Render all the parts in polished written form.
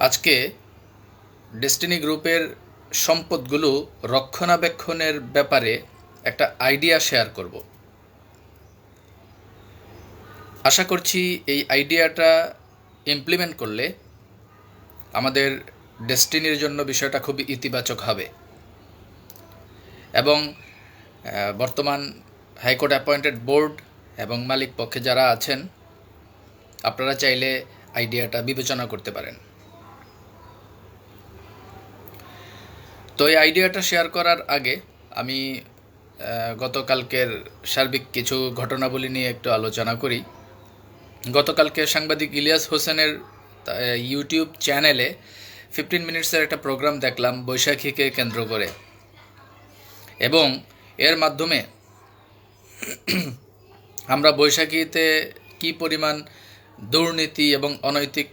আজকে ডেস্টিনি গ্রুপের সম্পদগুলো রক্ষণাবেক্ষণের ব্যাপারে একটা আইডিয়া শেয়ার করব। আশা করছি এই আইডিয়াটা ইমপ্লিমেন্ট করলে আমাদের ডেস্টিনির জন্য বিষয়টা খুবই ইতিবাচক হবে এবং বর্তমান হাইকোর্ট অ্যাপয়েন্টেড বোর্ড এবং মালিক পক্ষে যারা আছেন আপনারা চাইলে আইডিয়াটা বিবেচনা করতে পারেন। তো এই আইডিয়াটা শেয়ার করার আগে আমি গতকালকের সার্বিক কিছু ঘটনাবলী নিয়ে একটু আলোচনা করি। গতকালকে সাংবাদিক ইলিয়াস হোসেনের ইউটিউব চ্যানেলে 15 মিনিটসের একটা প্রোগ্রাম দেখলাম বৈশাখীকে কেন্দ্র করে, এবং এর মাধ্যমে আমরা বৈশাখীতে কি পরিমাণ দুর্নীতি এবং অনৈতিক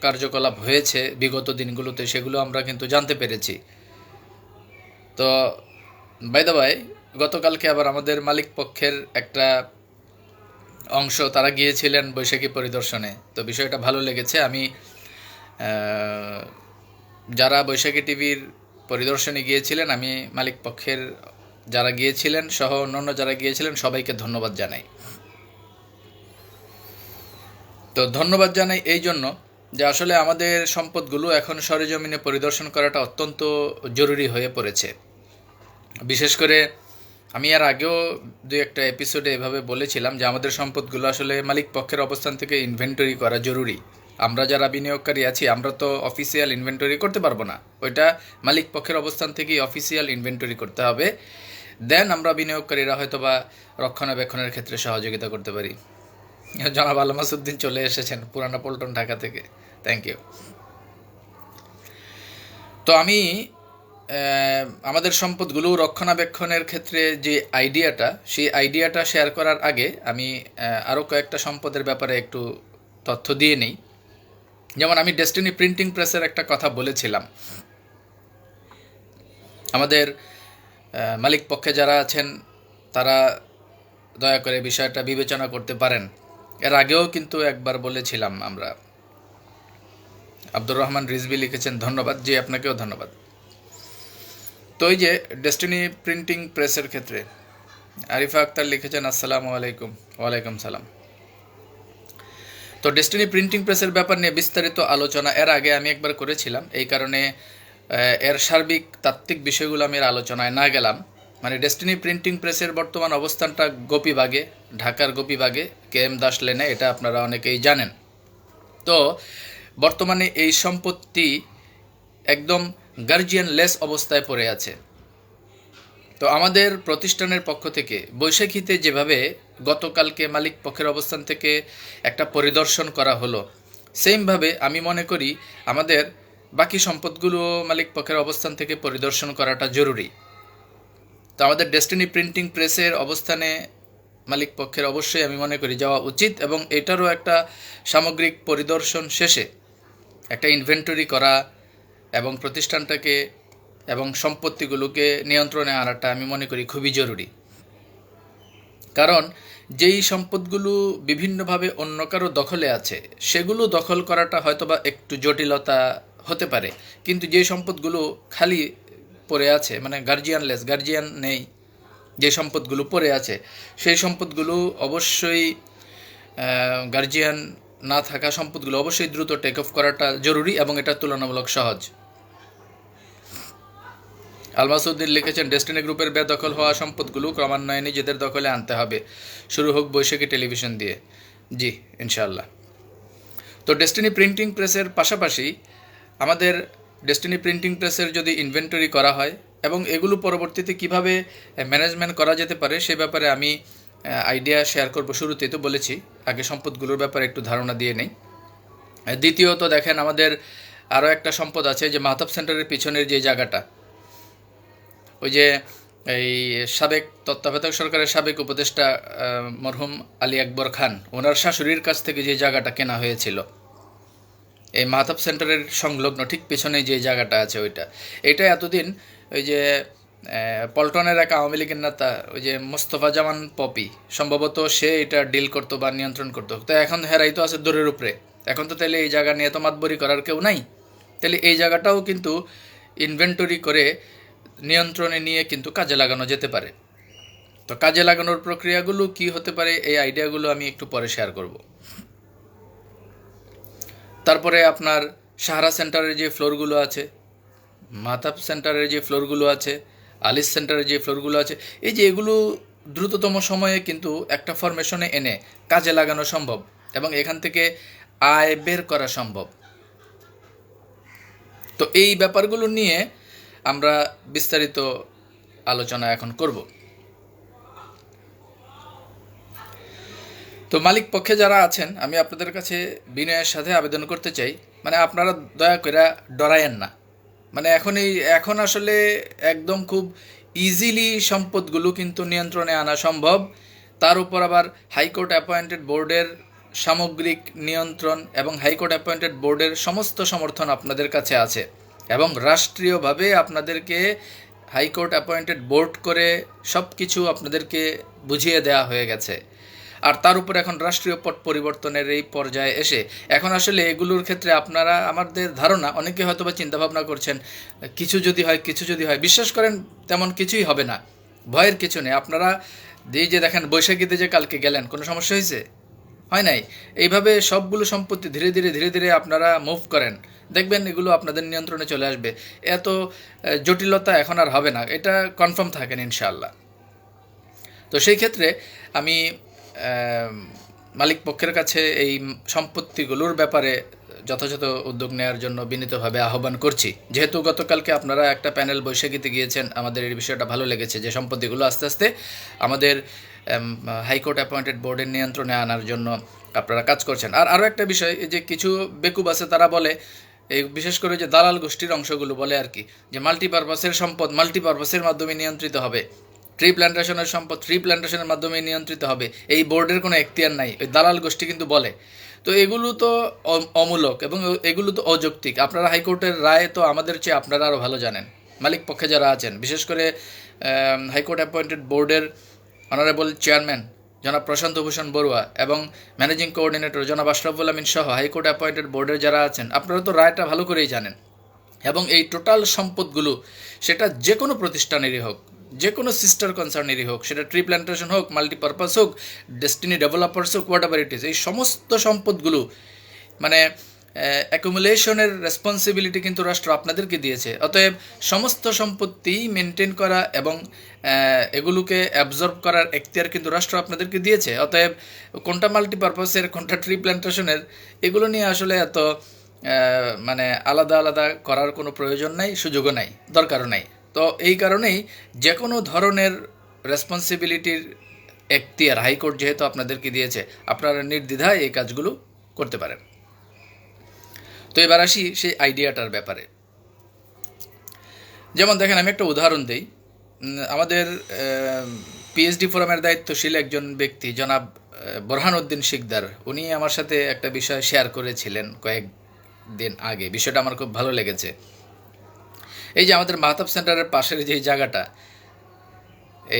কার্যকলাপ হয়েছে বিগত দিনগুলোতে সেগুলো আমরা কিন্তু জানতে পেরেছি। তো বাই দ্য ওয়ে, গতকালকে আবার আমাদের মালিক পক্ষের একটা অংশ তারা গিয়েছিলেন বৈশাখী পরিদর্শনে। তো বিষয়টা ভালো লেগেছে। আমি যারা বৈশাখী টিভির পরিদর্শনে গিয়েছিলেন, আমি মালিক পক্ষের যারা গিয়েছিলেন সহ অন্যান্য যারা গিয়েছিলেন সবাইকে ধন্যবাদ জানাই। তো ধন্যবাদ জানাই এই জন্য যে আসলে আমাদের সম্পদগুলো এখন সরেজমিনে পরিদর্শন করাটা অত্যন্ত জরুরি হয়ে পড়েছে। বিশেষ করে আমি এর আগেও দুই একটা এপিসোডে এভাবে বলেছিলাম যে আমাদের সম্পদগুলো আসলে মালিক পক্ষের অবস্থান থেকে ইনভেন্টরি করা জরুরি। আমরা যারা বিনিয়োগকারী আছি আমরা তো অফিসিয়াল ইনভেন্টরি করতে পারবো না, ওইটা মালিক পক্ষের অবস্থান থেকেই অফিসিয়াল ইনভেন্টরি করতে হবে। দেন আমরা বিনিয়োগকারীরা হয়তো বা রক্ষণাবেক্ষণের ক্ষেত্রে সহযোগিতা করতে পারি। জনাব আলমাসউদ্দিন চলে এসেছেন পুরানা পল্টন, ঢাকা থেকে। Thank you. তো আমি আমাদের সম্পদগুলো রক্ষণাবেক্ষণের ক্ষেত্রে যে আইডিয়াটা, সেই আইডিয়াটা শেয়ার করার আগে আমি আরও কয়েকটা সম্পদের ব্যাপারে একটু তথ্য দিয়ে নিই। যেমন আমি ডেস্টিনি প্রিন্টিং প্রেসের একটা কথা বলেছিলাম। আমাদের মালিক পক্ষে যারা আছেন তারা দয়া করে বিষয়টা বিবেচনা করতে পারেন। এর আগেও কিন্তু একবার বলেছিলাম আমরা। আব্দুর রহমান রিজভি লিখেছেন ধন্যবাদ। জি, আপনাকেও ধন্যবাদ। তো এই যে ডেস্টিনি প্রিন্টিং প্রেসের ক্ষেত্রে আরিফা আক্তার লিখেছেন আসসালামু আলাইকুম। ওয়ালাইকুম সালাম। তো ডেস্টিনি প্রিন্টিং প্রেসের ব্যাপার নিয়ে বিস্তারিত আলোচনা এর আগে আমি একবার করেছিলাম, এই কারণে এর সার্বিক তাত্ত্বিক বিষয়গুলো আমি এর আলোচনায় না গেলাম। মানে ডেস্টিনি প্রিন্টিং প্রেসের বর্তমান অবস্থানটা গোপীবাগে, ঢাকার গোপীবাগে KM দাস লেনে, এটা আপনারা অনেকেই জানেন। তো বর্তমানে এই সম্পত্তি একদম গার্জিয়ানলেস অবস্থায় পড়ে আছে। তো আমাদের প্রতিষ্ঠানের পক্ষ থেকে বৈশাখীতে যেভাবে গতকালকে মালিক পক্ষের অবস্থান থেকে একটা পরিদর্শন করা হলো, সেমভাবে আমি মনে করি আমাদের বাকি সম্পদগুলো মালিক পক্ষের অবস্থান থেকে পরিদর্শন করাটা জরুরি। তো আমাদের ডেস্টিনি প্রিন্টিং প্রেসের অবস্থানে মালিক পক্ষের অবশ্যই আমি মনে করি যাওয়া উচিত, এবং এটারও একটা সামগ্রিক পরিদর্শন শেষে একটা ইনভেন্টরি করা এবং প্রতিষ্ঠানটাকে এবং সম্পত্তিগুলোকে নিয়ন্ত্রণে আনাটা আমি মনে করি খুবই জরুরি। কারণ যেই সম্পদগুলো বিভিন্নভাবে অন্য কারো দখলে আছে সেগুলো দখল করাটা হয়তোবা একটু জটিলতা হতে পারে, কিন্তু যে সম্পদগুলো খালি পড়ে আছে, মানে গার্জিয়ান নেই, যে সম্পদগুলো পড়ে আছে সেই সম্পদগুলো অবশ্যই গার্জিয়ান না থাকা সম্পদগুলো অবশ্যই দ্রুত টেক অফ করাটা জরুরি, এবং এটা তুলনামূলক সহজ। আলমাসউদ্দিন লিখেছেন ডেস্টিনি গ্রুপের বেদখল হওয়া সম্পদগুলো ক্রমান্বয়ে নিজেদের দখলে আনতে হবে, শুরু হোক বৈশাখী টেলিভিশন দিয়ে। জি, ইনশাআল্লাহ। তো ডেস্টিনি প্রিন্টিং প্রেসের পাশাপাশি আমাদের ডেস্টিনি প্রিন্টিং প্রেসের যদি ইনভেন্টরি করা হয় এবং এগুলো পরবর্তীতে কিভাবে ম্যানেজমেন্ট করা যেতে পারে সে ব্যাপারে আমি আইডিয়া শেয়ার করব। শুরুতেই তো বলেছি, আগে সম্পদগুলোর ব্যাপারে একটু ধারণা দিয়ে নেই। দ্বিতীয়ত দেখেন, আমাদের আরও একটা সম্পদ আছে যে মাহতাব সেন্টারের পিছনের যে জায়গাটা, ওই যে এই সাবেক তত্ত্বাবধায়ক সরকারের সাবেক উপদেষ্টা মরহুম আলী আকবর খান, ওনার শাশুড়ির কাছ থেকে যে জায়গাটা কেনা হয়েছিল এই মাহতাব সেন্টারের সংলগ্ন ঠিক পেছনে যে জায়গাটা আছে এটা এতদিন ওই যে পল্টনের এক আওয়ামী লীগের নেতা ওই যে মোস্তফা জামান পপি, সম্ভবত সে এটা ডিল করতো বা নিয়ন্ত্রণ করতো। তো এখন হেরাই তো আছে দূরের উপরে, এখন তো তাহলে এই জায়গা নিয়ে তো মাতবরি করার কেউ নাই। তাহলে এই জায়গাটাও কিন্তু ইনভেন্টরি করে নিয়ন্ত্রণে নিয়ে কিন্তু কাজে লাগানো যেতে পারে। তো কাজে লাগানোর প্রক্রিয়াগুলো কি হতে পারে, এই আইডিয়াগুলো আমি একটু পরে শেয়ার করব। তারপরে আপনার সাহারা সেন্টারের যে ফ্লোরগুলো আছে, মাহতাব সেন্টারের যে ফ্লোরগুলো আছে, আলিস সেন্টারের যে ফ্লোরগুলো আছে, এই যে এগুলো দ্রুততম সময়ে কিন্তু একটা ফরমেশনে এনে কাজে লাগানো সম্ভব এবং এখান থেকে আয় বের করা সম্ভব। তো এই ব্যাপারগুলো নিয়ে আমরা বিস্তারিত আলোচনা এখন করব। তো মালিক পক্ষে যারা আছেন, আমি আপনাদের কাছে বিনয়ের সাথে আবেদন করতে চাই, মানে আপনারা দয়া করে ডরায়েন না। মানে এখন আসলে একদম খুব ইজিলি সম্পদগুলো কিন্তু নিয়ন্ত্রণে আনা সম্ভব। তার উপর আবার হাইকোর্ট অ্যাপয়েন্টেড বোর্ডের সামগ্রিক নিয়ন্ত্রণ এবং হাইকোর্ট অ্যাপয়েন্টেড বোর্ডের সমস্ত সমর্থন আপনাদের কাছে আছে এবং রাষ্ট্রীয়ভাবে আপনাদেরকে হাইকোর্ট অ্যাপয়েন্টেড বোর্ড করে সব কিছু আপনাদেরকে বুঝিয়ে দেওয়া হয়ে গেছে। আর তার উপর এখন রাষ্ট্রীয় পট পরিবর্তনের এই পর্যায়ে এসে এখন আসলে এগুলোর ক্ষেত্রে আপনারা, আমাদের ধারণা, অনেকে হয়তো বা চিন্তাভাবনা করছেন কিছু যদি হয়। বিশ্বাস করেন তেমন কিছুই হবে না, ভয়ের কিছু নেই। আপনারা এই যে দেখেন বৈশাখীতে যে কালকে গেলেন, কোনো সমস্যা হয়েছে? হয় নাই। এইভাবে সবগুলো সম্পত্তি ধীরে ধীরে আপনারা মুভ করেন, দেখবেন এগুলো আপনাদের নিয়ন্ত্রণে চলে আসবে। এত জটিলতা এখন আর হবে না, এটা কনফার্ম থাকেন ইনশাআল্লাহ। তো সেই ক্ষেত্রে আমি মালিক পক্ষের কাছে এই সম্পত্তিগুলোর ব্যাপারে যথাযথ উদ্যোগ নেওয়ার জন্য বিনীতভাবে আহ্বান করছি। যেহেতু গতকালকে আপনারা একটা প্যানেল বৈশাখীতে গিয়েছেন, আমাদের এই বিষয়টা ভালো লেগেছে যে সম্পত্তিগুলো আস্তে আস্তে আমাদের হাইকোর্ট অ্যাপয়েন্টেড বোর্ডের নিয়ন্ত্রণে আনার জন্য আপনারা কাজ করছেন। আর আরও একটা বিষয়, যে কিছু বেকুব আছে, তারা বলে, এই বিশেষ করে যে দালাল গোষ্ঠীর অংশগুলো বলে আর কি, যে মাল্টিপারপাসের সম্পদ মাল্টিপারপাসের মাধ্যমে নিয়ন্ত্রিত হবে, ট্রি প্ল্যান্টেশনের সম্পদ ট্রি প্ল্যান্টেশনের মাধ্যমে নিয়ন্ত্রিত হবে, এই বোর্ডের কোনো এখতিয়ার নাই, ওই দালাল গোষ্ঠী কিন্তু বলে। তো এগুলো তো অমূলক এবং এগুলো তো অযৌক্তিক। আপনারা হাইকোর্টের রায় তো আমাদের চেয়ে আপনারা আরও ভালো জানেন। মালিক পক্ষে যারা আছেন, বিশেষ করে হাইকোর্ট অ্যাপয়েন্টেড বোর্ডের অনারেবল চেয়ারম্যান জনাব প্রশান্ত ভূষণ বড়ুয়া এবং ম্যানেজিং কোঅর্ডিনেটর জনাব আশরাফুল আমিন সহ হাইকোর্ট অ্যাপয়েন্টেড বোর্ডের যারা আছেন, আপনারা তো রায়টা ভালো করেই জানেন। এবং এই টোটাল সম্পদগুলো সেটা যে কোনো প্রতিষ্ঠানেরই হোক, যে কোনো সিস্টার কনসার্নেরই হোক, সেটা ট্রি প্ল্যান্টেশন হোক, মাল্টিপারপাস হোক, ডেস্টিনি ডেভেলপার্স হোক, হোয়াট এভার ইট ইজ, এই সমস্ত সম্পদগুলো মানে অ্যাকুমুলেশনের রেসপন্সিবিলিটি কিন্তু রাষ্ট্র আপনাদেরকে দিয়েছে। অতএব সমস্ত সম্পত্তি মেনটেন করা এবং এগুলোকে অ্যাবজর্ব করার এখতিয়ার কিন্তু রাষ্ট্র আপনাদেরকে দিয়েছে। অতএব কোনটা মাল্টিপারপাসের কোনটা ট্রি প্ল্যান্টেশনের, এগুলো নিয়ে আসলে এত মানে আলাদা আলাদা করার কোনো প্রয়োজন নাই, সুযোগও নাই, দরকারও নাই। তো এই কারণেই যে কোনো ধরনের রেসপন্সিবিলিটির এখতিয়ার হাইকোর্ট যেহেতু আপনাদেরকে দিয়েছে, আপনারা নির্দ্বিধায় এই কাজগুলো করতে পারেন। তো এবার আসি সেই আইডিয়াটার ব্যাপারে। যেমন দেখেন, আমি একটা উদাহরণ দিই। আমাদের পিএইচডি ফোরামের দায়িত্বশীল একজন ব্যক্তি জনাব বোরহানউদ্দিন শিকদার, উনি আমার সাথে একটা বিষয় শেয়ার করেছিলেন কয়েকদিন আগে। বিষয়টা আমার খুব ভালো লেগেছে। এই যে আমাদের মাহতাব সেন্টারের পাশের যে জায়গাটা,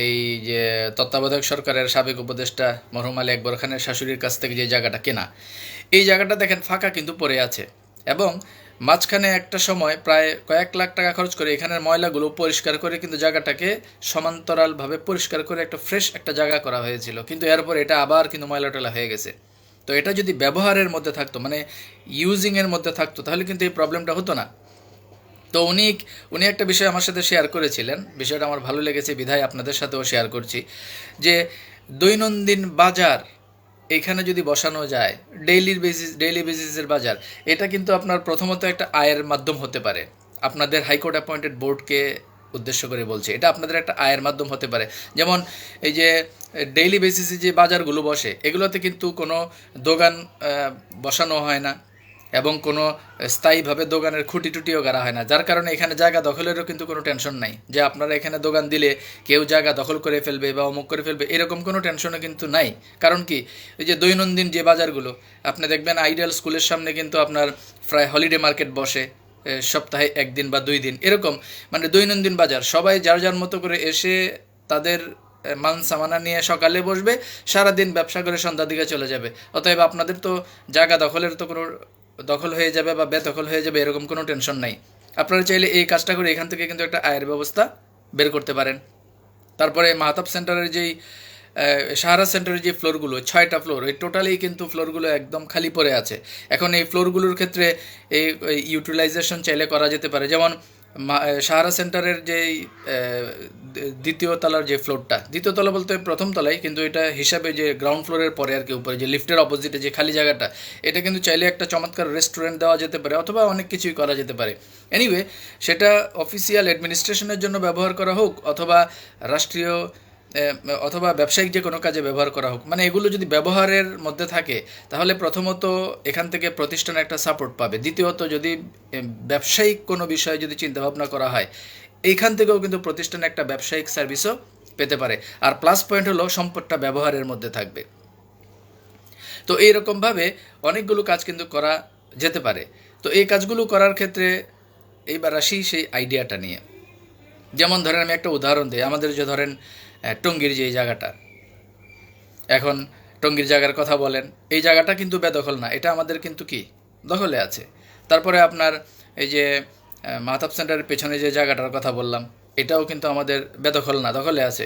এই যে তত্ত্বাবধায়ক সরকারের সাবেক উপদেষ্টা মরহুম আলী আকবর খানের শাশুড়ির কাছ থেকে যে জায়গাটা কেনা, এই জায়গাটা দেখেন ফাঁকা কিন্তু পড়ে আছে এবং মাঝখানে একটা সময় প্রায় কয়েক লাখ টাকা খরচ করে এখানের ময়লাগুলো পরিষ্কার করে কিন্তু জায়গাটাকে সমান্তরালভাবে পরিষ্কার করে একটা ফ্রেশ একটা জায়গা করা হয়েছিল। কিন্তু এরপর এটা আবার কিন্তু ময়লা টলা হয়ে গেছে। তো এটা যদি ব্যবহারের মধ্যে থাকতো, মানে ইউজিংয়ের মধ্যে থাকতো, তাহলে কিন্তু এই প্রবলেমটা হতো না। তো উনি একটা বিষয় আমার সাথে শেয়ার করেছিলেন, বিষয়টা আমার ভালো লেগেছে বিধায় আপনাদের সাথেও শেয়ার করছি, যে দৈনন্দিন বাজার এখানে যদি বসানো যায়, ডেইলি বেসিসের বাজার, এটা কিন্তু আপনার প্রথমত একটা আয়ের মাধ্যম হতে পারে। আপনাদের হাইকোর্ট অ্যাপয়েন্টেড বোর্ডকে উদ্দেশ্য করে বলছি, এটা আপনাদের একটা আয়ের মাধ্যম হতে পারে। যেমন এই যে ডেইলি বেসিসে যে বাজারগুলো বসে, এগুলোতে কিন্তু কোনো দোকান বসানো হয় না এবং কোনো স্থায়ীভাবে দোকানের খুঁটি টুটিও গাড়া হয় না, যার কারণে এখানে জায়গা দখলেরও কিন্তু কোনো টেনশন নাই, যে আপনারা এখানে দোকান দিলে কেউ জায়গা দখল করে ফেলবে বা অমুক করে ফেলবে, এরকম কোনো টেনশনও কিন্তু নাই। কারণ কি, এই যে দৈনন্দিন যে বাজারগুলো আপনি দেখবেন, আইডিয়াল স্কুলের সামনে কিন্তু আপনার প্রায় হলিডে মার্কেট বসে সপ্তাহে একদিন বা 2 দিন, এরকম মানে দৈনন্দিন বাজার। সবাই যার যার মতো করে এসে তাদের মান সামানা নিয়ে সকালে বসবে, সারাদিন ব্যবসা করে সন্ধ্যার দিকে চলে যাবে। অতএব আপনাদের তো জায়গা দখলের তো কোনো দখল হয়ে যাবে বা বেদখল হয়ে যাবে এরকম কোনো টেনশন নাই। আপনারা চাইলে এই কাজটা করে এখান থেকে কিন্তু একটা আয়ের ব্যবস্থা বের করতে পারেন। তারপরে মাহতাব সেন্টারের যেই সাহারা সেন্টারের যে ফ্লোরগুলো 6টা ফ্লোর, এই টোটালি কিন্তু ফ্লোরগুলো একদম খালি পড়ে আছে। এখন এই ফ্লোরগুলোর ক্ষেত্রে এই ইউটিলাইজেশন চাইলে করা যেতে পারে। যেমন সাহারা সেন্টারের যেই দ্বিতীয় তলার যে ফ্লোরটা, দ্বিতীয় তলা বলতে প্রথম তলায়, কিন্তু এটা হিসাবে যে গ্রাউন্ড ফ্লোরের পরে আর কি উপরে যে লিফটের অপোজিটে যে খালি জায়গাটা, এটা কিন্তু চাইলে একটা চমৎকার রেস্টুরেন্ট দেওয়া যেতে পারে অথবা অনেক কিছুই করা যেতে পারে। এনিওয়ে, সেটা অফিসিয়াল অ্যাডমিনিস্ট্রেশনের জন্য ব্যবহার করা হোক অথবা রাষ্ট্রীয় অথবা ব্যবসায়িক যে কোনো কাজে ব্যবহার করা হোক, মানে এগুলো যদি ব্যবহারের মধ্যে থাকে তাহলে প্রথমত এখান থেকে প্রতিষ্ঠান একটা সাপোর্ট পাবে। দ্বিতীয়ত যদি ব্যবসায়িক কোনো বিষয়ে যদি চিন্তাভাবনা করা হয়, এইখান থেকেও কিন্তু প্রতিষ্ঠান একটা ব্যবসায়িক সার্ভিসও পেতে পারে। আর প্লাস পয়েন্ট হলো সম্পদটা ব্যবহারের মধ্যে থাকবে। তো এইরকমভাবে অনেকগুলো কাজ কিন্তু করা যেতে পারে। তো এই কাজগুলো করার ক্ষেত্রে এইবার আসি সেই আইডিয়াটা নিয়ে। যেমন ধরেন আমি একটা উদাহরণ দিই, আমাদের যে ধরেন টঙ্গীর যে জায়গাটা, এখন টঙ্গীর জায়গার কথা বলেন, এই জায়গাটা কিন্তু বেদখল না, এটা আমাদের কিন্তু কি দখলে আছে। তারপরে আপনার এই যে মাহতাব সেন্টারের পেছনে যে জায়গাটার কথা বললাম, এটাও কিন্তু আমাদের বেদখল না, দখলে আছে।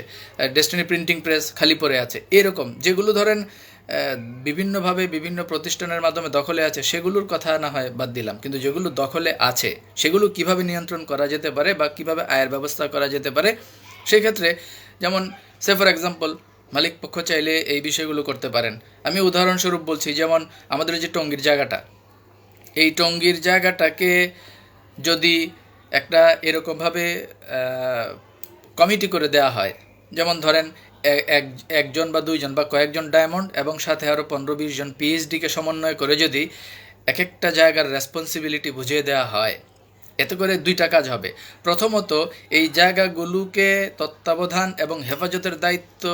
ডেস্টিনি প্রিন্টিং প্রেস খালি পড়ে আছে। এরকম যেগুলো ধরেন বিভিন্নভাবে বিভিন্ন প্রতিষ্ঠানের মাধ্যমে দখলে আছে সেগুলোর কথা না হয় বাদ দিলাম, কিন্তু যেগুলো দখলে আছে সেগুলো কিভাবে নিয়ন্ত্রণ করা যেতে পারে বা কিভাবে আয়ের ব্যবস্থা করা যেতে পারে, সেক্ষেত্রে যেমন সে ফর এক্সাম্পল মালিক পক্ষ চাইলে এই বিষয়গুলো করতে পারেন। আমি উদাহরণস্বরূপ বলছি, যেমন আমাদের যে টঙ্গীর জায়গাটা, এই টঙ্গীর জায়গাটাকে যদি একটা এরকমভাবে কমিটি করে দেওয়া হয়, যেমন ধরেন একজন বা দুইজন বা কয়েকজন ডায়মন্ড এবং সাথে আরও 15-20 জন পিএইচডিকে সমন্বয় করে যদি এক একটা জায়গার রেসপন্সিবিলিটি বুঝিয়ে দেওয়া হয়, এতে করে দুইটা কাজ হবে। প্রথমত, এই জায়গাগুলোকে তত্ত্বাবধান এবং হেফাজতের দায়িত্ব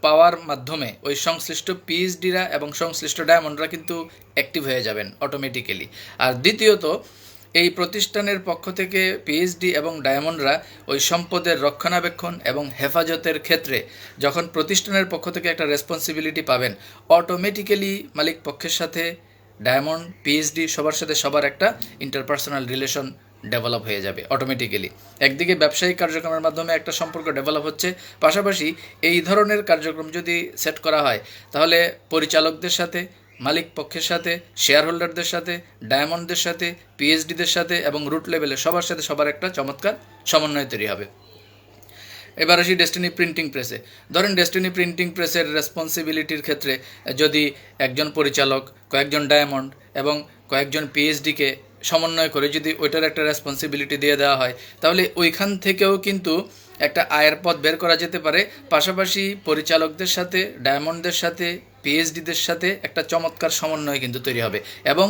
পাওয়ার মাধ্যমে ওই সংশ্লিষ্ট পিএইচডিরা এবং সংশ্লিষ্ট ডায়মন্ডরা কিন্তু অ্যাক্টিভ হয়ে যাবেন অটোমেটিক্যালি। আর দ্বিতীয়ত, এই প্রতিষ্ঠানের পক্ষ থেকে পিএইচডি এবং ডায়মন্ডরা ওই সম্পদের রক্ষণাবেক্ষণ এবং হেফাজতের ক্ষেত্রে যখন প্রতিষ্ঠানের পক্ষ থেকে একটা রেসপন্সিবিলিটি পাবেন, অটোমেটিক্যালি মালিক পক্ষের সাথে ডায়মন্ড, পিএইচডি সবার সাথে সবার একটা ইন্টারপার্সোনাল রিলেশন ডেভেলপ হয়ে যাবে অটোমেটিক্যালি। একদিকে ব্যবসায়িক কার্যক্রমের মাধ্যমে একটা সম্পর্ক ডেভেলপ হচ্ছে, পাশাপাশি এই ধরনের কার্যক্রম যদি সেট করা হয় তাহলে পরিচালকদের সাথে, মালিক পক্ষের সাথে, শেয়ার হোল্ডারদের সাথে, ডায়মন্ডদের সাথে, পিএইচডিদের সাথে এবং রুট লেভেলে সবার সাথে সবার একটা চমৎকার সমন্বয় তৈরি হবে। এবার আসি ডেস্টিনি প্রিন্টিং প্রেসে। ধরেন ডেস্টিনি প্রিন্টিং প্রেসের রেসপন্সিবিলিটির ক্ষেত্রে যদি একজন পরিচালক, কয়েকজন ডায়মন্ড এবং কয়েকজন পিএইচডিকে সমন্বয় করে যদি ওইটার একটা রেসপন্সিবিলিটি দিয়ে দেওয়া হয়, তাহলে ওইখান থেকেও কিন্তু একটা আয়ের পথ বের করা যেতে পারে। পাশাপাশি পরিচালকদের সাথে, ডায়মন্ডদের সাথে, পিএইচডিদের সাথে একটা চমৎকার সমন্বয় কিন্তু তৈরি হবে এবং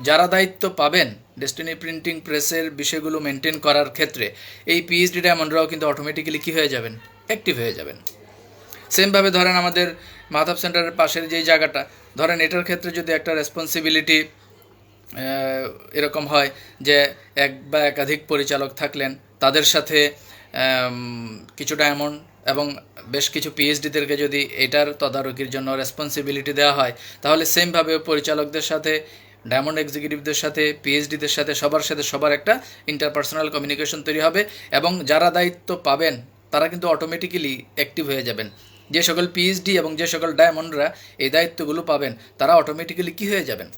যারা দায়িত্ব পাবেন ডেস্টিনি প্রিন্টিং প্রেসের বিষয়গুলো মেনটেন করার ক্ষেত্রে, এই পিএইচডি ডায়মন্ডরাও কিন্তু অটোমেটিক্যালি কী হয়ে যাবেন, অ্যাক্টিভ হয়ে যাবেন। সেমভাবে ধরেন আমাদের মাহতাব সেন্টারের পাশের যেই জায়গাটা, ধরেন এটার ক্ষেত্রে যদি একটা রেসপন্সিবিলিটি এরকম হয় যে এক বা একাধিক পরিচালক থাকলেন, তাদের সাথে কিছু ডায়মন্ড এবং বেশ কিছু পিএইচডিদেরকে যদি এটার তদারকির জন্য রেসপন্সিবিলিটি দেওয়া হয়, তাহলে সেমভাবে পরিচালকদের সাথে, ডায়মন্ড এক্সিকিউটিভদের সাথে, পিএইচডিদের সাথে সবার একটা ইন্টারপার্সোনাল কমিউনিকেশন তৈরি হবে এবং যারা দায়িত্ব পাবেন তারা কিন্তু অটোমেটিক্যালি অ্যাক্টিভ হয়ে যাবেন। যে সকল পিএইচডি এবং যে সকল ডায়মন্ডরা এই দায়িত্বগুলো পাবেন তারা অটোমেটিক্যালি কী হয়ে যাবেন,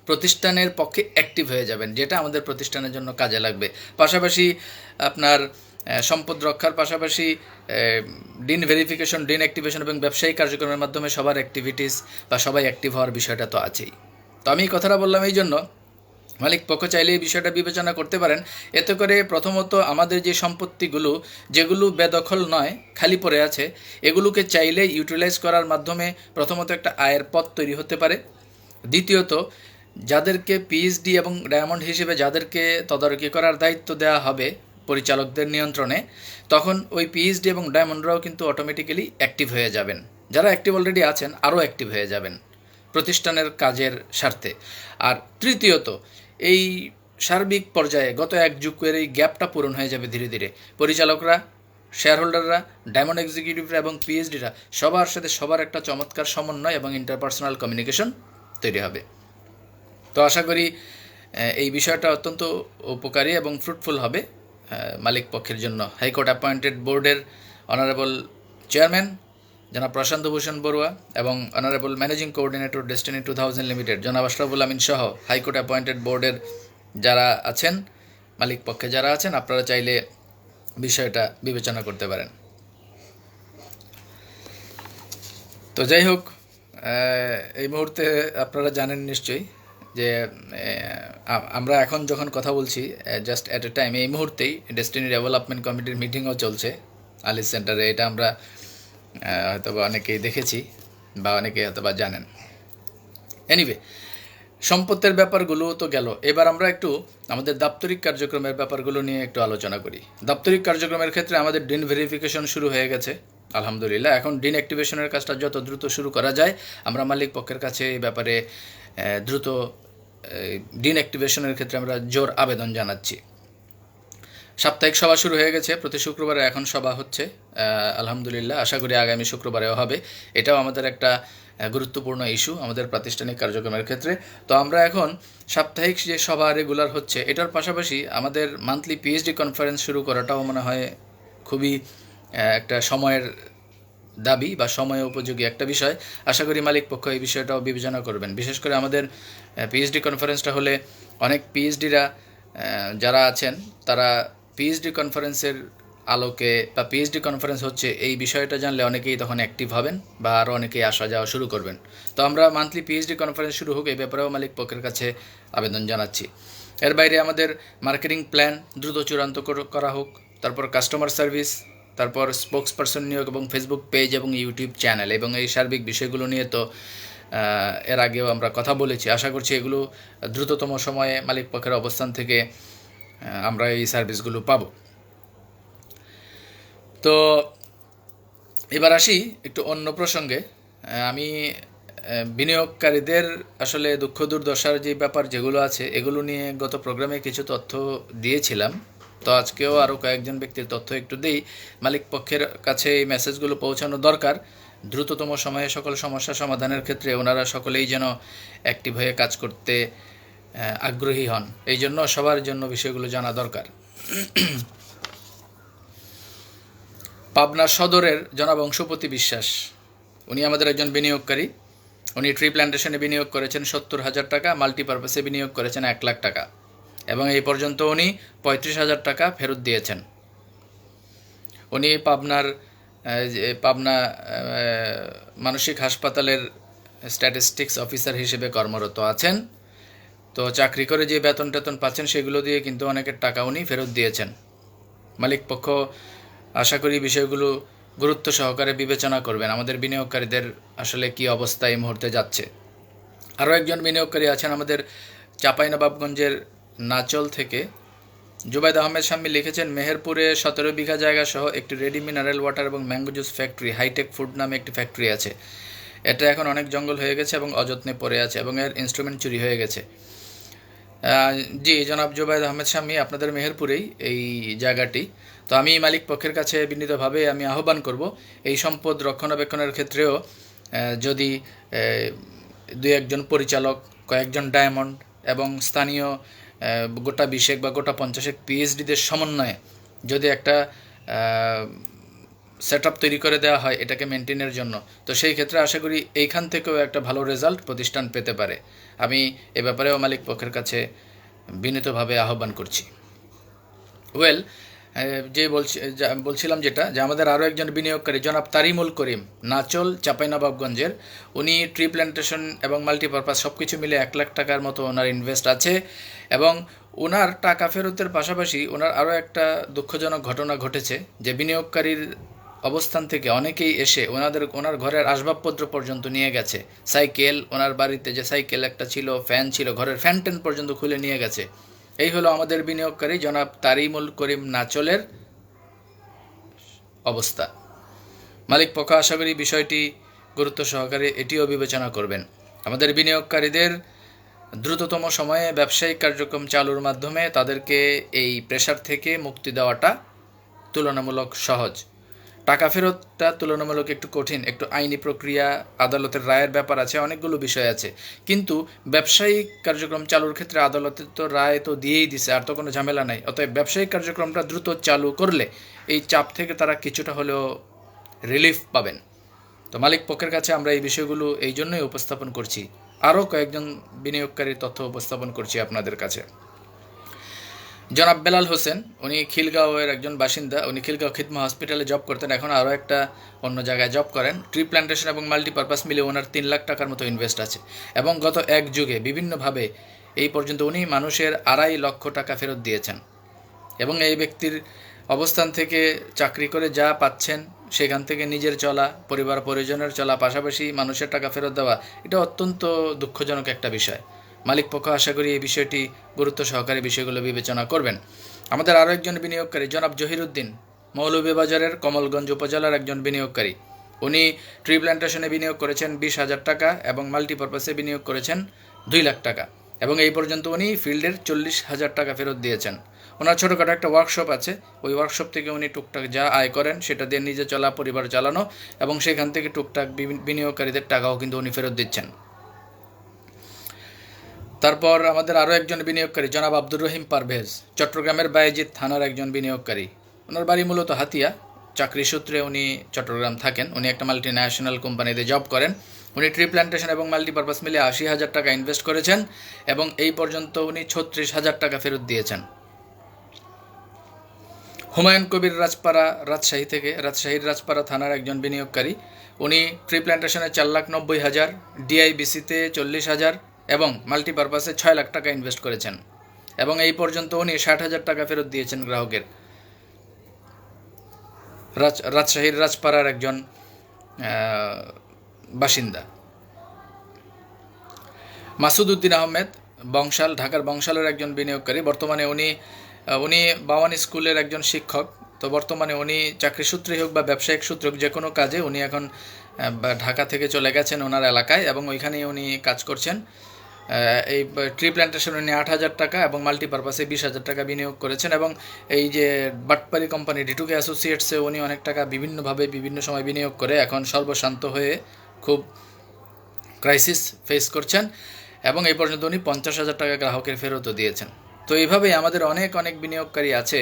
প্রতিষ্ঠানের পক্ষে অ্যাক্টিভ হয়ে যাবেন, যেটা আমাদের প্রতিষ্ঠানের জন্য কাজে লাগবে। পাশাপাশি আপনার সম্পদ রক্ষার পাশাপাশি ডিন ভেরিফিকেশন, ডিন অ্যাক্টিভেশন এবং ব্যবসায়িক কার্যক্রমের মাধ্যমে সবার অ্যাক্টিভিটিস বা সবাই অ্যাক্টিভ হওয়ার বিষয়টা তো আছেই। তো আমি এই কথাটা বললাম এই জন্য, মালিক পক্ষ চাইলে এই বিষয়টা বিবেচনা করতে পারেন। এতে করে প্রথমত আমাদের যে সম্পত্তিগুলো যেগুলো বেদখল নয়, খালি পড়ে আছে, এগুলোকে চাইলে ইউটিলাইজ করার মাধ্যমে প্রথমত একটা আয়ের পথ তৈরি হতে পারে। দ্বিতীয়ত, যাদেরকে পিএইচডি এবং ডায়মন্ড হিসেবে যাদেরকে তদারকি করার দায়িত্ব দেওয়া হবে পরিচালকদের নিয়ন্ত্রণে, তখন ওই পিএইচডি এবং ডায়মন্ডরাও কিন্তু অটোমেটিক্যালি অ্যাক্টিভ হয়ে যাবেন। যারা অ্যাক্টিভ অলরেডি আছেন আরও অ্যাক্টিভ হয়ে যাবেন প্রতিষ্ঠানের কাজের স্বার্থে। আর তৃতীয়ত, এই সার্বিক পর্যায়ে গত এক যুগের এই গ্যাপটা পূরণ হয়ে যাবে ধীরে ধীরে। পরিচালকরা, শেয়ার হোল্ডাররা, ডায়মন্ড এক্সিকিউটিভরা এবং পিএইচডিরা সবার সাথে সবার একটা চমৎকার সমন্বয় এবং ইন্টারপার্সোনাল কমিউনিকেশন তৈরি হবে। তো আশা করি এই বিষয়টা অত্যন্ত উপকারী এবং ফ্রুটফুল হবে মালিক পক্ষের জন্য। হাইকোর্ট অ্যাপয়েন্টেড বোর্ডের অনারেবল চেয়ারম্যান জনাব প্রশান্ত ভূষণ বড়ুয়া এবং honourable managing coordinator destiny 2000 limited জনাব আশরাফুল আমিন সহ হাইকোর্ট অ্যাপয়েন্টেড বোর্ডের যারা আছেন, মালিক পক্ষে যারা আছেন, আপনারা চাইলে বিষয়টা বিবেচনা করতে পারেন। তো যাই হোক, এই মুহূর্তে আপনারা জানেন নিশ্চয়ই যে আমরা এখন যখন কথা বলছি জাস্ট অ্যাট এ টাইম এই মুহূর্তেই ডেস্টিনি ডেভেলপমেন্ট কমিটির মিটিংও চলছে আলিস সেন্টারে। এটা আমরা হয়তোবা অনেকেই দেখেছি বা অনেকেই হয়তোবা জানেন। এনিওয়ে, সম্পত্তির ব্যাপারগুলো তো গেল, এবার আমরা একটু আমাদের দাপ্তরিক কার্যক্রমের ব্যাপারগুলো নিয়ে একটু আলোচনা করি। দাপ্তরিক কার্যক্রমের ক্ষেত্রে আমাদের ডিন ভেরিফিকেশন শুরু হয়ে গেছে আলহামদুলিল্লাহ। এখন ডিন অ্যাক্টিভেশনের কাজটা যত দ্রুত শুরু করা যায় আমরা মালিক পক্ষের কাছে এই ব্যাপারে দ্রুত ডিন অ্যাক্টিভেশনের ক্ষেত্রে আমরা জোর আবেদন জানাচ্ছি। সাপ্তাহিক সভা শুরু হয়ে গেছে, প্রতি শুক্রবারে এখন সভা হচ্ছে আলহামদুলিল্লাহ। আশা করি আগামী শুক্রবারেও হবে। এটাও আমাদের একটা গুরুত্বপূর্ণ ইস্যু আমাদের প্রাতিষ্ঠানিক কার্যক্রমের ক্ষেত্রে। তো আমরা এখন সাপ্তাহিক যে সভা রেগুলার হচ্ছে, এটার পাশাপাশি আমাদের মান্থলি পিএইচডি কনফারেন্স শুরু করাটাও মনে হয় খুবই একটা সময়ের দাবি বা সময় উপযোগী একটা বিষয়। আশা করি মালিক পক্ষ এই বিষয়টাও বিবেচনা করবেন। বিশেষ করে আমাদের পিএইচডি কনফারেন্সটা হলে অনেক পিএইচডিরা যারা আছেন তারা পিএইচডি কনফারেন্সের আলোকে বা পিএইচডি কনফারেন্স হচ্ছে এই বিষয়টা জানলে অনেকেই তখন অ্যাক্টিভ হবেন বা আরও অনেকেই আসা যাওয়া শুরু করবেন। তো আমরা মান্থলি পিএইচডি কনফারেন্স শুরু হোক এই ব্যাপারেও মালিক পক্ষের কাছে আবেদন জানাচ্ছি। এর বাইরে আমাদের মার্কেটিং প্ল্যান দ্রুত চূড়ান্ত করা হোক, তারপর কাস্টমার সার্ভিস, তারপর স্পোক্স পারসন নিয়োগ এবং ফেসবুক পেজ এবং ইউটিউব চ্যানেল এবং এই সার্বিক বিষয়গুলো নিয়ে তো এর আগেও আমরা কথা বলেছি। আশা করছি এগুলো দ্রুততম সময়ে মালিক পক্ষের অবস্থান থেকে আমরা এই সার্ভিসগুলো পাব। তো এবার আসি একটু অন্য প্রসঙ্গে। আমি বিনিয়োগকারীদের আসলে দুঃখ দুর্দশার যে ব্যাপার যেগুলো আছে এগুলো নিয়ে গত প্রোগ্রামে কিছু তথ্য দিয়েছিলাম। তো আজকেও আরও কয়েকজন ব্যক্তির তথ্য একটু দিই। মালিক পক্ষের কাছে এই মেসেজগুলো পৌঁছানো দরকার দ্রুততম সময়ে সকল সমস্যা সমাধানের ক্ষেত্রে। ওনারা সকলেই যেন অ্যাক্টিভ হয়ে কাজ করতে আগ্রহী হন, এই জন্য সবার জন্য বিষয়গুলো জানা দরকার। পাবনা সদরের জনাব অংশপতি বিশ্বাস, উনি আমাদের একজন বিনিয়োগকারী। উনি ট্রি প্ল্যান্টেশনে বিনিয়োগ করেছেন 70,000 টাকা, মাল্টিপারপাসে বিনিয়োগ করেছেন 1 লাখ টাকা এবং এই পর্যন্ত উনি 35,000 টাকা ফেরত দিয়েছেন। উনি পাবনা মানসিক হাসপাতালের স্ট্যাটিস্টিক্স অফিসার হিসেবে কর্মরত আছেন। তো চাকরি করে যে বেতন টেতন পাচ্ছেন সেগুলো দিয়ে কিন্তু অনেকের টাকা উনি ফেরত দিয়েছেন। মালিক পক্ষ আশা করি বিষয়গুলো গুরুত্ব সহকারে বিবেচনা করবেন। আমাদের বিনিয়োগকারীদের আসলে কি অবস্থা এই মুহূর্তে যাচ্ছে। আরও একজন বিনিয়োগকারী আছেন আমাদের চাঁপাইনবাবগঞ্জের নাচল থেকে জুবাইদ আহমেদ শাম্মী, লিখেছেন মেহেরপুরে 17 বিঘা জায়গা সহ একটি রেডি মিনারেল ওয়াটার এবং mango juice factory, Hitech Food নামে একটি ফ্যাক্টরি আছে। এটা এখন অনেক জঙ্গল হয়ে গেছে এবং অযত্নে পড়ে আছে এবং এর ইনস্ট্রুমেন্ট চুরি হয়ে গেছে। জি জনাব জুবাইদ আহমেদ শাম্মী, আপনাদের মেহেরপুরেই এই জায়গাটি। তো আমি মালিক পক্ষের কাছে বিনীতভাবে আমি আহ্বান করব এই সম্পদ রক্ষণাবেক্ষণের ক্ষেত্রেও যদি 2-1 জন পরিচালক, কয়েকজন ডায়মন্ড এবং স্থানীয় গোটা 20 বা গোটা 50 পিএইচডিদের সমন্বয়ে যদি একটা সেট আপ তৈরি করে দেওয়া হয় এটাকে মেনটেনের জন্য, তো সেই ক্ষেত্রে আশা করি এইখান থেকেও একটা ভালো রেজাল্ট প্রতিষ্ঠান পেতে পারে। আমি এ ব্যাপারেও মালিক পক্ষের কাছে বিনীতভাবে আহ্বান করছি। ওয়েল, বলছিলাম যেটা যে আমাদের আরও একজন বিনিয়োগকারী জনাব তারিমুল করিম, নাচল চাঁপাইনবাবগঞ্জের। উনি ট্রি প্ল্যান্টেশন এবং মাল্টিপারপাস সব কিছু মিলে 1 লাখ টাকার মতো ওনার ইনভেস্ট আছে এবং ওনার টাকা ফেরতের পাশাপাশি ওনার আরও একটা দুঃখজনক ঘটনা ঘটেছে যে বিনিয়োগকারীর অবস্থান থেকে অনেকেই এসে ওনার ঘরের আসবাবপত্র পর্যন্ত নিয়ে গেছে। সাইকেল, ওনার বাড়িতে যে সাইকেল একটা ছিল, ফ্যান ছিল, ঘরের ফ্যান টেন পর্যন্ত খুলে নিয়ে গেছে। এই হলো আমাদের বিনিয়োগকারী জনাব তারিমুল করিম নাচলের অবস্থা। মালিক পক্ষ আশা করি বিষয়টি গুরুত্ব সহকারে এটিও বিবেচনা করবেন। আমাদের বিনিয়োগকারীদের দ্রুততম সময়ে ব্যবসায়িক কার্যক্রম চালুর মাধ্যমে তাদেরকে এই প্রেশার থেকে মুক্তি দেওয়াটা তুলনামূলক সহজ। টাকা ফেরতটা তুলনামূলক একটু কঠিন, একটু আইনি প্রক্রিয়া, আদালতের রায়ের ব্যাপার আছে, অনেকগুলো বিষয় আছে। কিন্তু ব্যবসায়িক কার্যক্রম চালুর ক্ষেত্রে আদালতের তো রায় তো দিয়েই দিছে, আর তো কোনো ঝামেলা নাই। অতএব ব্যবসায়িক কার্যক্রমটা দ্রুত চালু করলে এই চাপ থেকে তারা কিছুটা হলেও রিলিফ পাবেন। তো মালিক পক্ষের কাছে আমরা এই বিষয়গুলো এই জন্যই উপস্থাপন করছি। আরও কয়েকজন বিনিয়োগকারীর তথ্য উপস্থাপন করছি আপনাদের কাছে। জনাব বেলাল হোসেন, উনি খিলগাঁওয়ের একজন বাসিন্দা। উনি খিলগাঁও খিদমা হসপিটালে জব করতেন, এখন আরও একটা অন্য জায়গায় জব করেন। ট্রি প্ল্যান্টেশন এবং মাল্টিপারপাস মিলে ওনার 3 লাখ টাকার মতো ইনভেস্ট আছে, এবং গত এক যুগে বিভিন্নভাবে এই পর্যন্ত উনি মানুষের 2.5 লক্ষ টাকা ফেরত দিয়েছেন। এবং এই ব্যক্তির অবস্থান থেকে চাকরি করে যা পাচ্ছেন সেখান থেকে নিজের চলা, পরিবার পরিজনের চলা, পাশাপাশি মানুষের টাকা ফেরত দেওয়া, এটা অত্যন্ত দুঃখজনক একটা বিষয়। মালিক পক্ষ আশা করি এই বিষয়টি গুরুত্ব সহকারে বিষয়গুলো বিবেচনা করবেন। আমাদের আরও একজন বিনিয়োগকারী জনাব জহিরুদ্দিন, মৌলভীবাজারের কমলগঞ্জ উপজেলার একজন বিনিয়োগকারী। উনি ট্রি প্ল্যান্টেশনে বিনিয়োগ করেছেন 20,000 টাকা এবং মাল্টিপারপাসে বিনিয়োগ করেছেন 2 লাখ টাকা, এবং এই পর্যন্ত উনি ফিল্ডের 40,000 টাকা ফেরত দিয়েছেন। ওনার ছোটোখাটো একটা ওয়ার্কশপ আছে, ওই ওয়ার্কশপ থেকে উনি টুকটাক যা আয় করেন সেটা দিয়ে নিজে চলা, পরিবার চালানো, এবং সেখান থেকে টুকটাক বিনিয়োগকারীদের টাকাও কিন্তু উনি ফেরত দিচ্ছেন। তারপর আমাদের আরও একজন বিনিয়োগকারী জনাব আব্দুর রহিম পারভেজ, চট্টগ্রামের বায়েজিদ থানার একজন বিনিয়োগকারী। ওনার বাড়ি মূলত হাতিয়া, চাকরি সূত্রে উনি চট্টগ্রাম থাকেন। উনি একটা মাল্টি ন্যাশনাল কোম্পানিতে জব করেন। উনি ট্রি প্ল্যান্টেশন এবং মাল্টিপারপাস মিলে 80,000 টাকা ইনভেস্ট করেছেন, এবং এই পর্যন্ত উনি 36,000 টাকা ফেরত দিয়েছেন। হুমায়ুন কবির রাজপাড়া, রাজশাহীর রাজপাড়া থানার একজন বিনিয়োগকারী। উনি ট্রি প্ল্যান্টেশনে 4,90,000, ডিআইবিসিতে 40,000 এবং মাল্টিপারপাসে 6 লাখ টাকা ইনভেস্ট করেছেন, এবং এই পর্যন্ত উনি 60,000 টাকা ফেরত দিয়েছেন গ্রাহকের। রাজশাহীর রাজপাড়ার একজন বাসিন্দা। মাসুদ উদ্দিন আহমেদ, বংশাল, ঢাকার বংশালের একজন বিনিয়োগকারী। বর্তমানে উনি বাওয়ানি স্কুলের একজন শিক্ষক। তো বর্তমানে উনি চাকরি সূত্রেই হোক বা ব্যবসায়িক সূত্রে হোক, যে কোনো কাজে উনি এখন ঢাকা থেকে চলে গেছেন ওনার এলাকায়, এবং ওইখানেই উনি কাজ করছেন। এই ট্রি প্ল্যান্টেশন উনি 8,000 টাকা এবং মাল্টিপারপাসে 20,000 টাকা বিনিয়োগ করেছেন, এবং এই যে বাটপারি কোম্পানি ডিটুকে অ্যাসোসিয়েটসে উনি অনেক টাকা বিভিন্নভাবে বিভিন্ন সময় বিনিয়োগ করে এখন সর্বশান্ত হয়ে খুব ক্রাইসিস ফেস করছেন, এবং এই পর্যন্ত উনি 50,000 টাকা গ্রাহকের ফেরতও দিয়েছেন। তো এইভাবেই আমাদের অনেক বিনিয়োগকারী আছে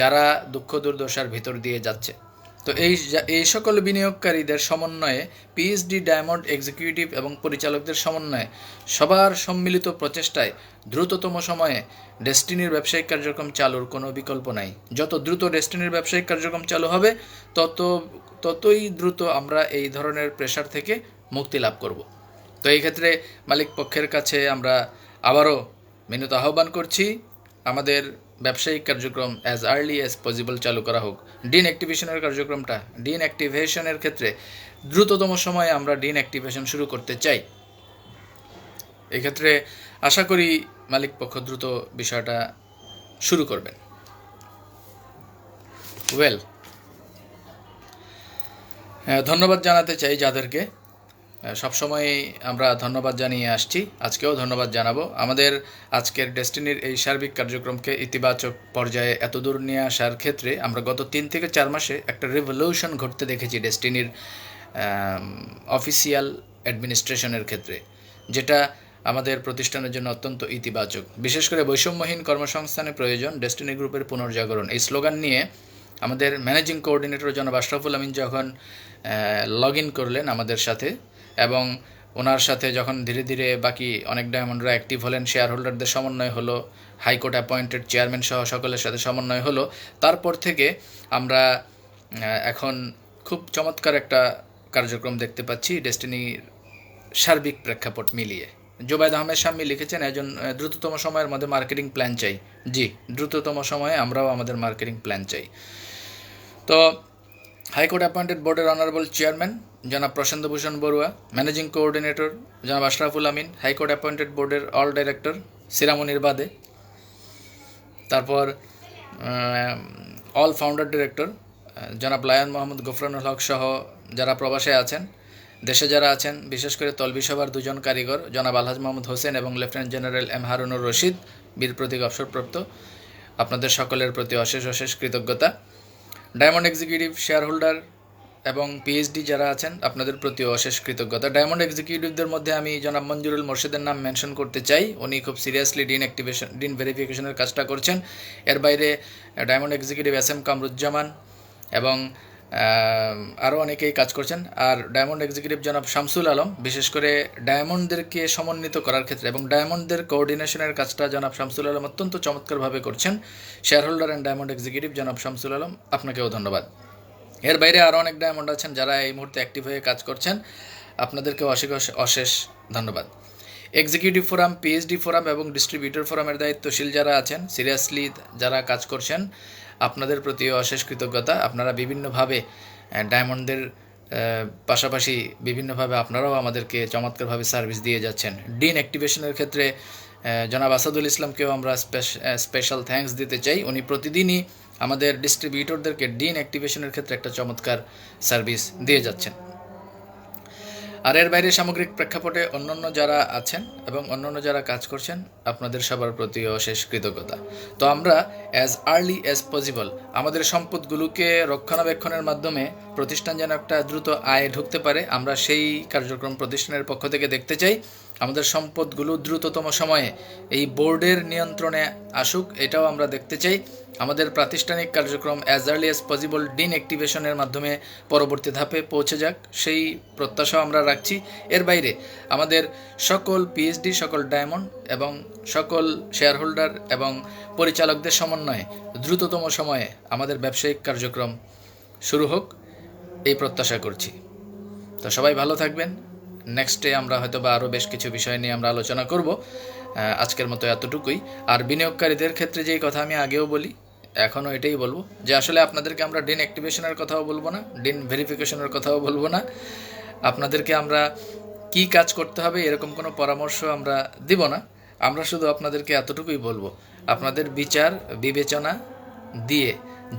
যারা দুঃখ দুর্দশার ভিতর দিয়ে যাচ্ছে। তো এই সকল বিনিয়োগকারীদের সমন্বয়ে, পিএইচডি ডায়মন্ড এক্সিকিউটিভ এবং পরিচালকদের সমন্বয়ে, সবার সম্মিলিত প্রচেষ্টায় দ্রুততম সময়ে ডেস্টিনির ব্যবসায়িক কার্যক্রম চালুর কোনো বিকল্প নাই। যত দ্রুত ডেস্টিনির ব্যবসায়িক কার্যক্রম চালু হবে ততই দ্রুত আমরা এই ধরনের প্রেশার থেকে মুক্তি লাভ করব। তো এই ক্ষেত্রে মালিক পক্ষের কাছে আমরা আবারও বিনীত আহ্বান করছি, আমাদের ব্যবসায়িক কার্যক্রম অ্যাজ আর্লি অ্যাজ পসিবল চালু করা হোক। ডিন অ্যাক্টিভেশনের ক্ষেত্রে দ্রুততম সময়ে আমরা ডিন অ্যাক্টিভেশন শুরু করতে চাই। এক্ষেত্রে আশা করি মালিক পক্ষ দ্রুত বিষয়টা শুরু করবেন। ধন্যবাদ জানাতে চাই যাদেরকে সবসময়ই আমরা ধন্যবাদ জানিয়ে আসছি, আজকেও ধন্যবাদ জানাবো। আমাদের আজকের ডেস্টিনির এই সার্বিক কার্যক্রমকে ইতিবাচক পর্যায়ে এতদূর নিয়ে আসার ক্ষেত্রে আমরা গত 3 থেকে 4 মাসে একটা রেভলিউশন ঘটতে দেখেছি ডেস্টিনির অফিসিয়াল অ্যাডমিনিস্ট্রেশনের ক্ষেত্রে, যেটা আমাদের প্রতিষ্ঠানের জন্য অত্যন্ত ইতিবাচক। বিশেষ করে বৈষম্যহীন কর্মসংস্থানের প্রয়োজন, ডেস্টিনি গ্রুপের পুনর্জাগরণ, এই স্লোগান নিয়ে আমাদের ম্যানেজিং কোঅর্ডিনেটর জনাব আশরাফুল আমিন যখন লগ ইন করলেন আমাদের সাথে, এবং ওনার সাথে যখন ধীরে ধীরে বাকি অনেক ডায়মন্ডরা অ্যাক্টিভ হলেন, শেয়ার হোল্ডারদের সমন্বয় হলো, হাইকোর্ট অ্যাপয়েন্টেড চেয়ারম্যান সহ সকলের সাথে সমন্বয় হলো, তারপর থেকে আমরা এখন খুব চমৎকার একটা কার্যক্রম দেখতে পাচ্ছি ডেস্টিনির সার্বিক প্রেক্ষাপট মিলিয়ে। জোবায়েদ আহমেদ শাম্মী লিখেছেন, একজন দ্রুততম সময়ের মধ্যে মার্কেটিং প্ল্যান চাই। জি, দ্রুততম সময়ে আমরাও আমাদের মার্কেটিং প্ল্যান চাই। তো হাইকোর্ট অ্যাপয়েন্টেড বোর্ডের অনারেবল চেয়ারম্যান জনাব প্রশান্ত ভূষণ বড়ুয়া, ম্যানেজিং কোঅর্ডিনেটর জনাব আশরাফুল আমিন, হাইকোর্ট অ্যাপয়েন্টেড বোর্ডের অল ডাইরেক্টর সিরামনির বাদে, তারপর অল ফাউন্ডার ডিরেক্টর জনাব লায়ন মোহাম্মদ গফরানুল হক সহ যারা প্রবাসে আছেন, দেশে যারা আছেন, বিশেষ করে তলবি সভার 2 জন কারিগর জনাব আলহাজ মোহাম্মদ হোসেন এবং lieutenant general M Harunur Rashid, Bir Protik অবসরপ্রাপ্ত, আপনাদের সকলের প্রতি অশেষ কৃতজ্ঞতা। ডায়মন্ড এক্সিকিউটিভ শেয়ার হোল্ডার এবং পিএইচডি যারা আছেন আপনাদের প্রতি অশেষ কৃতজ্ঞতা। ডায়মন্ড এক্সিকিউটিভদের মধ্যে আমি জনাব মঞ্জুরুল মোর্শেদের নাম মেনশন করতে চাই। উনি খুব সিরিয়াসলি ডিন ভেরিফিকেশনের কাজটা করছেন। এর বাইরে diamond executive S M Kamruzzaman এবং আরও অনেকেই কাজ করছেন। আর ডায়মন্ড এক্সিকিউটিভ জনাব শামসুল আলম, বিশেষ করে ডায়মন্ডদেরকে সমন্বিত করার ক্ষেত্রে এবং ডায়মন্ডদের কোঅর্ডিনেশনের কাজটা জনাব শামসুল আলম অত্যন্ত চমৎকারভাবে করছেন। Share holder and diamond executive জনাব শামসুল আলম, আপনাকেও ধন্যবাদ। এর বাইরে আরও অনেক ডায়মন্ড আছেন যারা এই মুহূর্তে অ্যাক্টিভ হয়ে কাজ করছেন, আপনাদেরকেও অশেষ ধন্যবাদ। এক্সিকিউটিভ ফোরাম, পিএইচডি ফোরাম এবং ডিস্ট্রিবিউটর ফোরামের দায়িত্বশীল যারা আছেন, সিরিয়াসলি যারা কাজ করছেন, আপনাদের প্রতি অশেষ কৃতজ্ঞতা। আপনারা বিভিন্নভাবে ডায়মন্ডদের পাশাপাশি বিভিন্নভাবে আপনারাও আমাদেরকে চমৎকারভাবে সার্ভিস দিয়ে যাচ্ছেন। ডিন অ্যাক্টিভেশনের ক্ষেত্রে জনাব আসাদুল ইসলামকেও আমরা স্পেশাল থ্যাঙ্কস দিতে চাই। উনি প্রতিদিনই আমাদের ডিস্ট্রিবিউটরদেরকে ডিন অ্যাক্টিভেশনের ক্ষেত্রে একটা চমৎকার সার্ভিস দিয়ে যাচ্ছেন। আর এর বাইরে সামগ্রিক প্রেক্ষাপটে অন্যান্য যারা আছেন এবং অন্যান্য যারা কাজ করছেন, আপনাদের সবার প্রতি অশেষ কৃতজ্ঞতা। তো আমরা অ্যাজ আর্লি অ্যাজ পসিবল আমাদের সম্পদগুলোকে রক্ষণাবেক্ষণের মাধ্যমে প্রতিষ্ঠান যেন একটা দ্রুত আয় ঢুকতে পারে, আমরা সেই কার্যক্রম প্রতিষ্ঠানের পক্ষ থেকে দেখতে চাই। আমাদের সম্পদগুলো দ্রুততম সময়ে এই বোর্ডের নিয়ন্ত্রণে আসুক, এটাও আমরা দেখতে চাই। আমাদের প্রাতিষ্ঠানিক কার্যক্রম অ্যাজ আর্লি অ্যাজ পসিবল ডিন অ্যাক্টিভেশনের মাধ্যমে পরবর্তী ধাপে পৌঁছে যাক, সেই প্রত্যাশাও আমরা রাখছি। এর বাইরে আমাদের সকল পিএইচডি, সকল ডায়মন্ড এবং সকল শেয়ার হোল্ডার এবং পরিচালকদের সমন্বয়ে দ্রুততম সময়ে আমাদের ব্যবসায়িক কার্যক্রম শুরু হোক, এই প্রত্যাশা করছি। তো সবাই ভালো থাকবেন। নেক্সটে আমরা হয়তো বা আরও বেশ কিছু বিষয় নিয়ে আমরা আলোচনা করব। আজকের মতো এতটুকুই। আর বিনিয়োগকারীদের ক্ষেত্রে যেই কথা আমি আগেও বলি, এখনও এটাই বলবো যে আসলে আপনাদেরকে আমরা ডিন অ্যাক্টিভেশনের কথাও বলবো না, ডিন ভেরিফিকেশনের কথাও বলবো না। আপনাদেরকে আমরা কি কাজ করতে হবে এরকম কোনো পরামর্শ আমরা দিব না। আমরা শুধু আপনাদেরকে এতটুকুই বলবো, আপনাদের বিচার বিবেচনা দিয়ে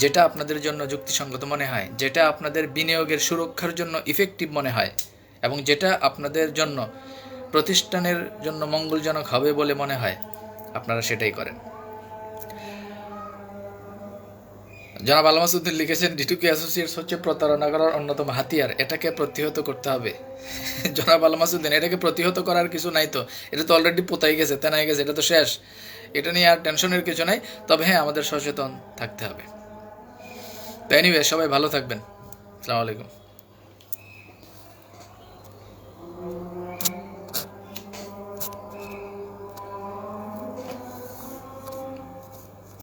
যেটা আপনাদের জন্য যুক্তিসঙ্গত মনে হয়, যেটা আপনাদের বিনিয়োগের সুরক্ষার জন্য ইফেক্টিভ মনে হয় এবং যেটা আপনাদের জন্য প্রতিষ্ঠানের জন্য মঙ্গলজনক হবে বলে মনে হয়, আপনারা সেটাই করেন। জনাব আলমাসুদ্দিন লিখেছেন, ডিটুকি অ্যাসোসিয়েটস হচ্ছে প্রতারণা করার অন্যতম হাতিয়ার, এটাকে প্রতিহত করতে হবে। জনাব আলমাসুদ্দিন, এটাকে প্রতিহত করার কিছু নাই তো, এটা তো অলরেডি পোতাই গেছে, তেনাই গেছে, এটা তো শেষ, এটা নিয়ে আর টেনশনের কিছু নাই। তবে হ্যাঁ, আমাদের সচেতন থাকতে হবে। তো এনিওয়ে, সবাই ভালো থাকবেন। আসসালামু আলাইকুম।